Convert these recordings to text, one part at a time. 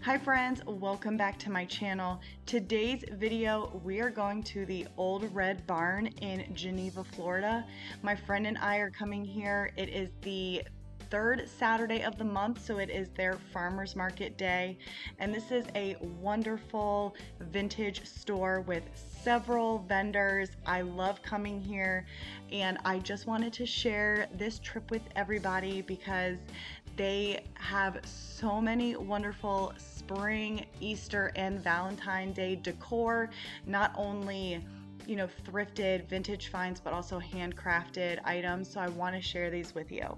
Hi friends, welcome back to my channel. Today's video, we are going to the Old Red Barn in Geneva, Florida. My friend and I are coming here. It is the third Saturday of the month, so it is their farmers market day. And this is a wonderful vintage store with several vendors. I love coming here, and I just wanted to share this trip with everybody because they have so many wonderful spring, Easter, and Valentine Day decor. Not only, thrifted vintage finds, but also handcrafted items. So I want to share these with you.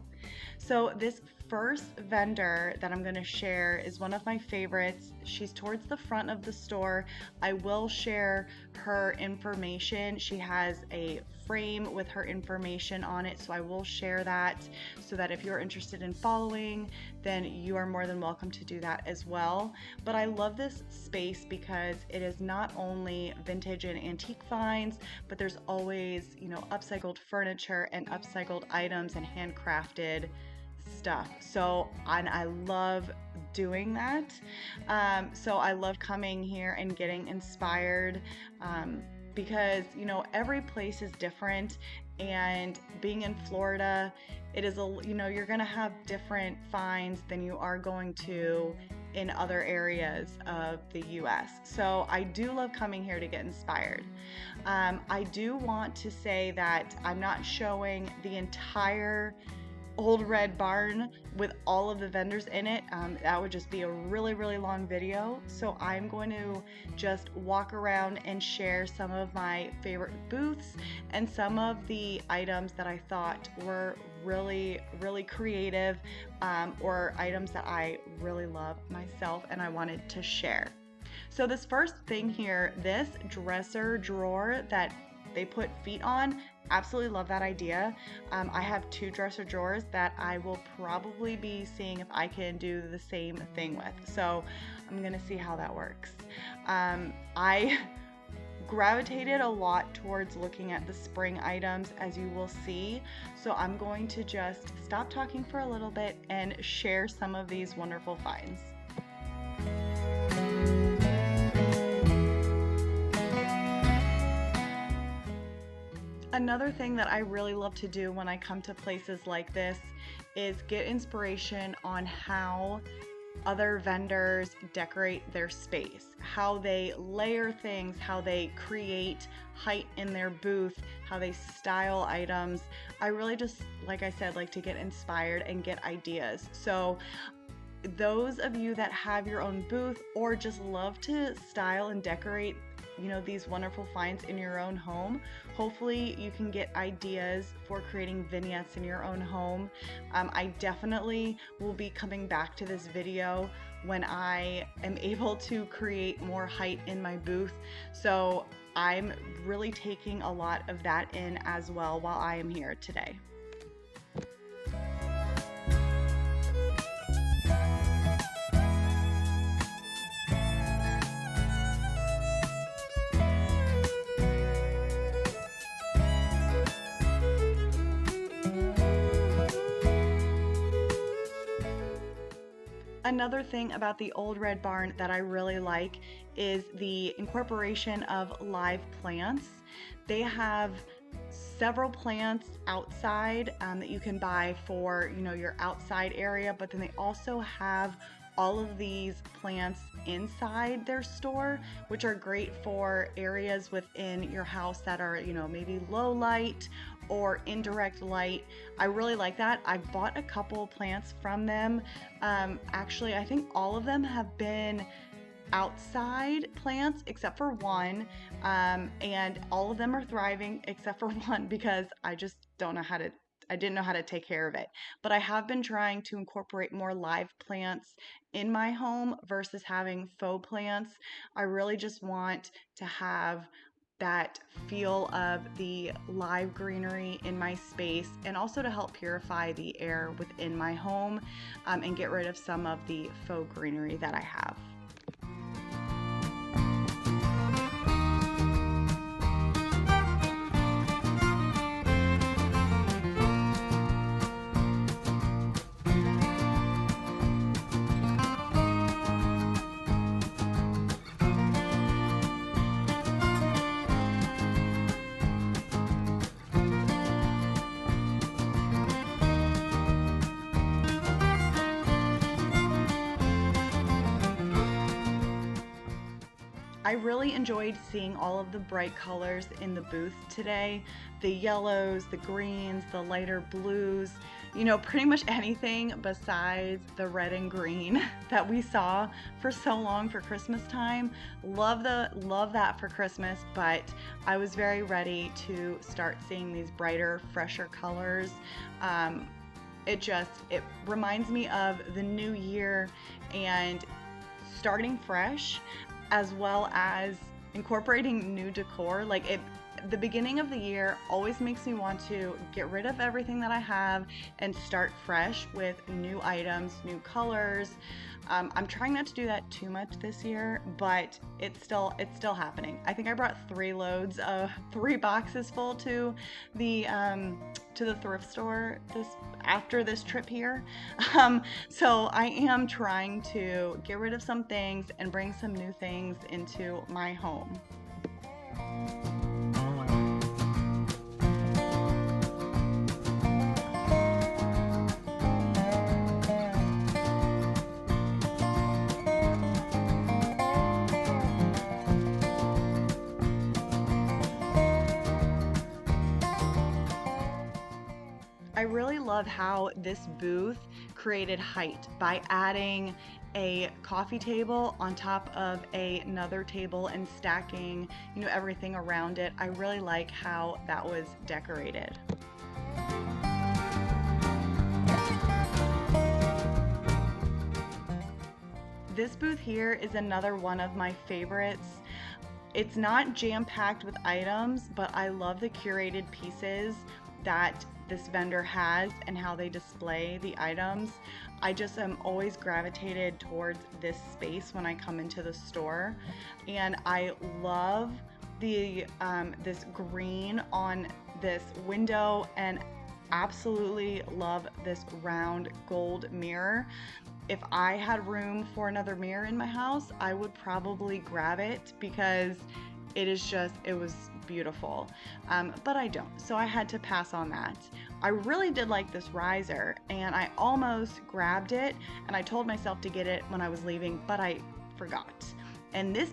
So this first vendor that I'm going to share is one of my favorites. She's towards the front of the store. I will share her information. She has a frame with her information on it, so I will share that so that if you're interested in following, then you are more than welcome to do that as well. But I love this space because it is not only vintage and antique finds, but there's always, upcycled furniture and upcycled items and handcrafted stuff. So, and I love doing that. So I love coming here and getting inspired because, every place is different, and being in Florida, it is you're going to have different finds than you are going to in other areas of the US. So I do love coming here to get inspired. I do want to say that I'm not showing the entire Old Red Barn with all of the vendors in it. That would just be a really, really long video. So I'm going to just walk around and share some of my favorite booths and some of the items that I thought were really, really creative, or items that I really love myself and I wanted to share. So this first thing here, this dresser drawer that they put feet on, absolutely love that idea. I have two dresser drawers that I will probably be seeing if I can do the same thing with. So I'm gonna see how that works. I gravitated a lot towards looking at the spring items, as you will see. So I'm going to just stop talking for a little bit and share some of these wonderful finds. Another thing that I really love to do when I come to places like this is get inspiration on how other vendors decorate their space, how they layer things, how they create height in their booth, how they style items. I really just, like I said, like to get inspired and get ideas. So those of you that have your own booth or just love to style and decorate these wonderful finds in your own home, hopefully you can get ideas for creating vignettes in your own home. I definitely will be coming back to this video when I am able to create more height in my booth. So I'm really taking a lot of that in as well while I am here today. Another thing about the Old Red Barn that I really like is the incorporation of live plants. They have several plants outside that you can buy for your outside area, but then they also have all of these plants inside their store, which are great for areas within your house that are maybe low light or indirect light. I really like that. I bought a couple plants from them. Actually, I think all of them have been outside plants except for one, and all of them are thriving except for one because I just didn't know how to take care of it. But I have been trying to incorporate more live plants in my home versus having faux plants. I really just want to have that feel of the live greenery in my space, and also to help purify the air within my home, and get rid of some of the faux greenery that I have. I really enjoyed seeing all of the bright colors in the booth today. The yellows, the greens, the lighter blues, you know, pretty much anything besides the red and green that we saw for so long for Christmas time. Love that for Christmas, but I was very ready to start seeing these brighter, fresher colors. It reminds me of the new year and starting fresh, as well as incorporating new decor. The beginning of the year always makes me want to get rid of everything that I have and start fresh with new items, new colors. I'm trying not to do that too much this year, but it's still happening. I think I brought 3 boxes full to the thrift store after this trip here. So I am trying to get rid of some things and bring some new things into my home. I really love how this booth created height by adding a coffee table on top of another table and stacking, you know, everything around it. I really like how that was decorated. This booth here is another one of my favorites. It's not jam-packed with items, but I love the curated pieces that this vendor has and how they display the items. I just am always gravitated towards this space when I come into the store, and I love the this green on this window, and absolutely love this round gold mirror. If I had room for another mirror in my house, I would probably grab it because it was beautiful, but I don't, so I had to pass on that. I really did like this riser, and I almost grabbed it, and I told myself to get it when I was leaving, but I forgot. And this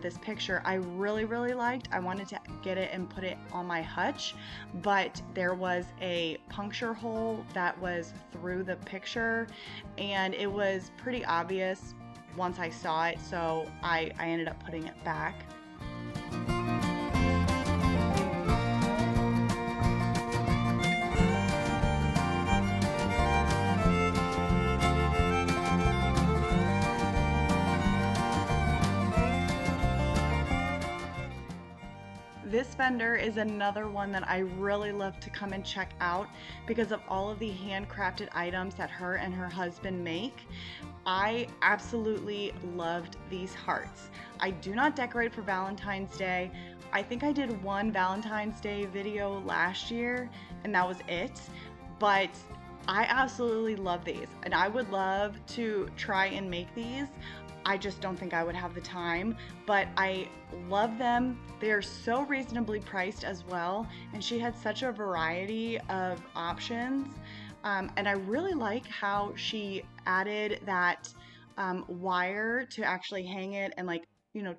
this picture I really liked. I wanted to get it and put it on my hutch, but there was a puncture hole that was through the picture, and it was pretty obvious once I saw it, so I ended up putting it back. This vendor is another one that I really love to come and check out because of all of the handcrafted items that her and her husband make. I absolutely loved these hearts. I do not decorate for Valentine's Day. I think I did one Valentine's Day video last year and that was it, but I absolutely love these and I would love to try and make these. I just don't think I would have the time, but I love them. They are so reasonably priced as well, and she had such a variety of options. And I really like how she added that wire to actually hang it and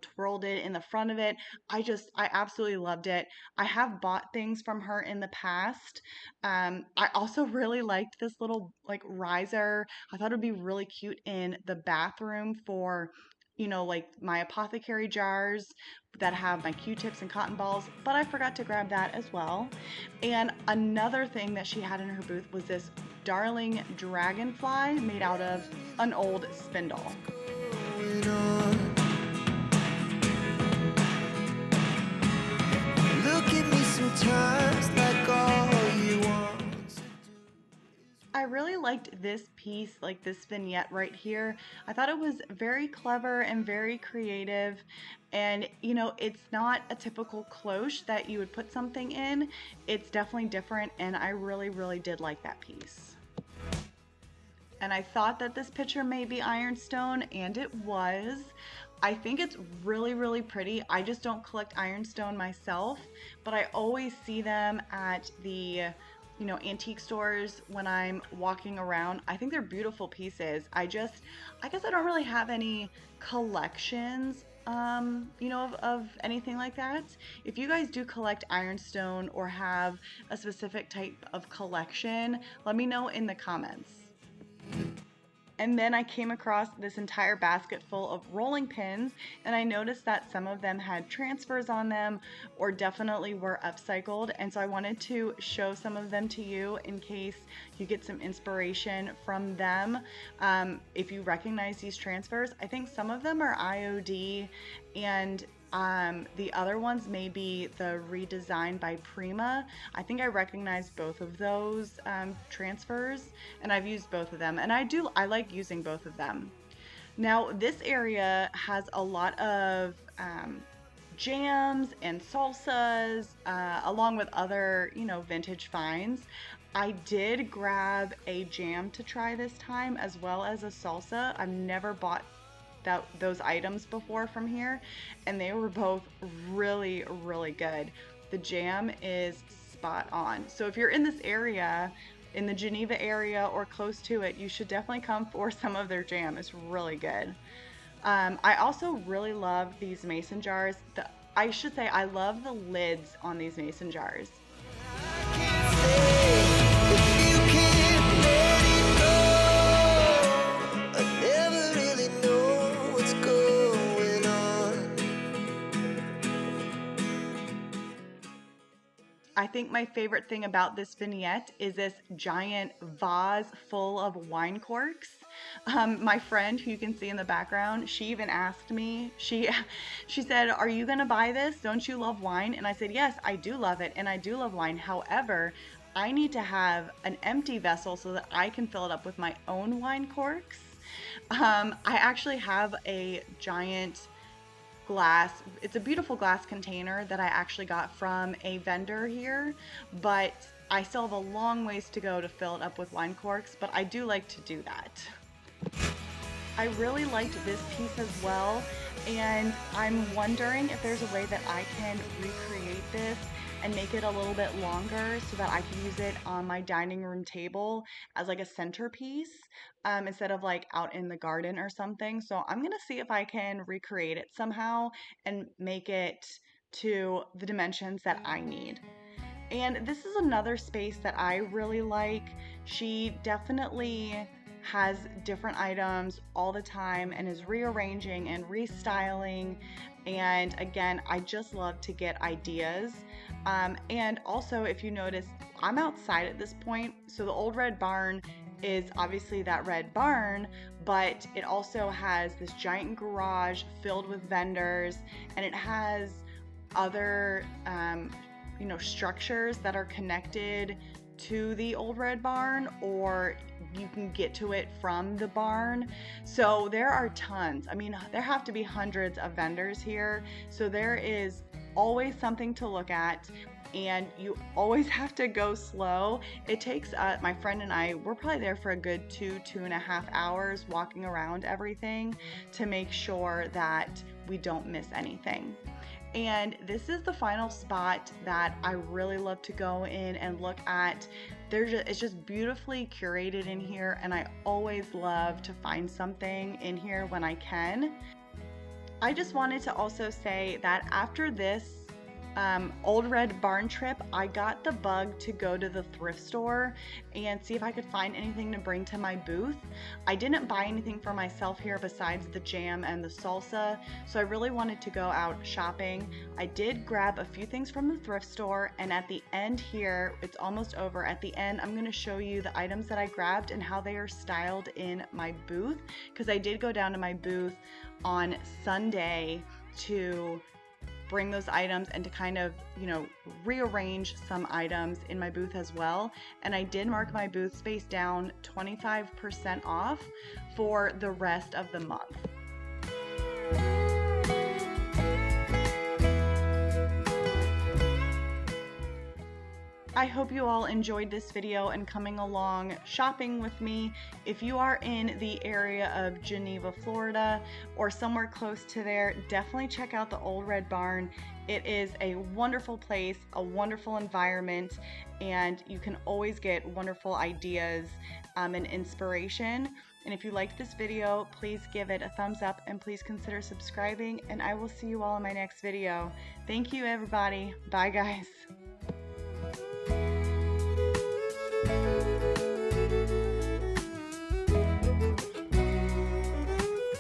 twirled it in the front of it. I absolutely loved it. I have bought things from her in the past. I also really liked this little riser. I thought it would be really cute in the bathroom for, my apothecary jars that have my Q-tips and cotton balls, but I forgot to grab that as well. And another thing that she had in her booth was this darling dragonfly made out of an old spindle. I really liked this piece, this vignette right here. I thought it was very clever and very creative, and it's not a typical cloche that you would put something in. It's definitely different, and I really did like that piece. And I thought that this picture may be ironstone, and it was. I think it's really pretty. I just don't collect ironstone myself, but I always see them at the antique stores when I'm walking around. I think they're beautiful pieces. I guess I don't really have any collections you know, of anything like that. If you guys do collect ironstone or have a specific type of collection, let me know in the comments. And then I came across this entire basket full of rolling pins, and I noticed that some of them had transfers on them or definitely were upcycled. And so I wanted to show some of them to you in case you get some inspiration from them. If you recognize these transfers, I think some of them are IOD, and the other ones may be the redesign by Prima. I think I recognize both of those transfers, and I've used both of them, and I like using both of them. Now this area has a lot of jams and salsas, along with other, you know, vintage finds. I did grab a jam to try this time, as well as a salsa. I've never bought those items before from here, and they were both really, really good. The jam is spot on. So if you're in this area, in the Geneva area or close to it, you should definitely come for some of their jam. It's really good. I also really love these mason jars. I should say I love the lids on these mason jars. I think my favorite thing about this vignette is this giant vase full of wine corks. My friend, who you can see in the background, she even asked me, she said, "Are you gonna buy this? Don't you love wine?" And I said, "Yes, I do love it, and I do love wine. However, I need to have an empty vessel so that I can fill it up with my own wine corks." I actually have a giant glass, it's a beautiful glass container that I actually got from a vendor here, but I still have a long ways to go to fill it up with wine corks, but I do like to do that. I really liked this piece as well, and I'm wondering if there's a way that I can recreate this and make it a little bit longer so that I can use it on my dining room table as like a centerpiece, instead of like out in the garden or something. So I'm gonna see if I can recreate it somehow and make it to the dimensions that I need. And this is another space that I really like. She definitely has different items all the time and is rearranging and restyling. And again, I just love to get ideas. And also, if you notice, I'm outside at this point. So the old red barn is obviously that red barn, but it also has this giant garage filled with vendors, and it has other you know, structures that are connected to the old red barn, or you can get to it from the barn. So there are tons. I mean, there have to be hundreds of vendors here. So there is always something to look at, and you always have to go slow. It takes my friend and I, we're probably there for a good 2.5 hours walking around everything to make sure that we don't miss anything. And this is the final spot that I really love to go in and look at. It's just beautifully curated in here, and I always love to find something in here when I can. I just wanted to also say that after this old red barn trip, I got the bug to go to the thrift store and see if I could find anything to bring to my booth. I didn't buy anything for myself here besides the jam and the salsa, so I really wanted to go out shopping. I did grab a few things from the thrift store, and at the end here, it's almost over. At the end, I'm going to show you the items that I grabbed and how they are styled in my booth, because I did go down to my booth on Sunday to bring those items and to kind of, you know, rearrange some items in my booth as well. And I did mark my booth space down 25% off for the rest of the month. I hope you all enjoyed this video and coming along shopping with me. If you are in the area of Geneva, Florida, or somewhere close to there, definitely check out the Old Red Barn. It is a wonderful place, a wonderful environment, and you can always get wonderful ideas and inspiration. And if you liked this video, please give it a thumbs up and please consider subscribing, and I will see you all in my next video. Thank you, everybody. Bye, guys.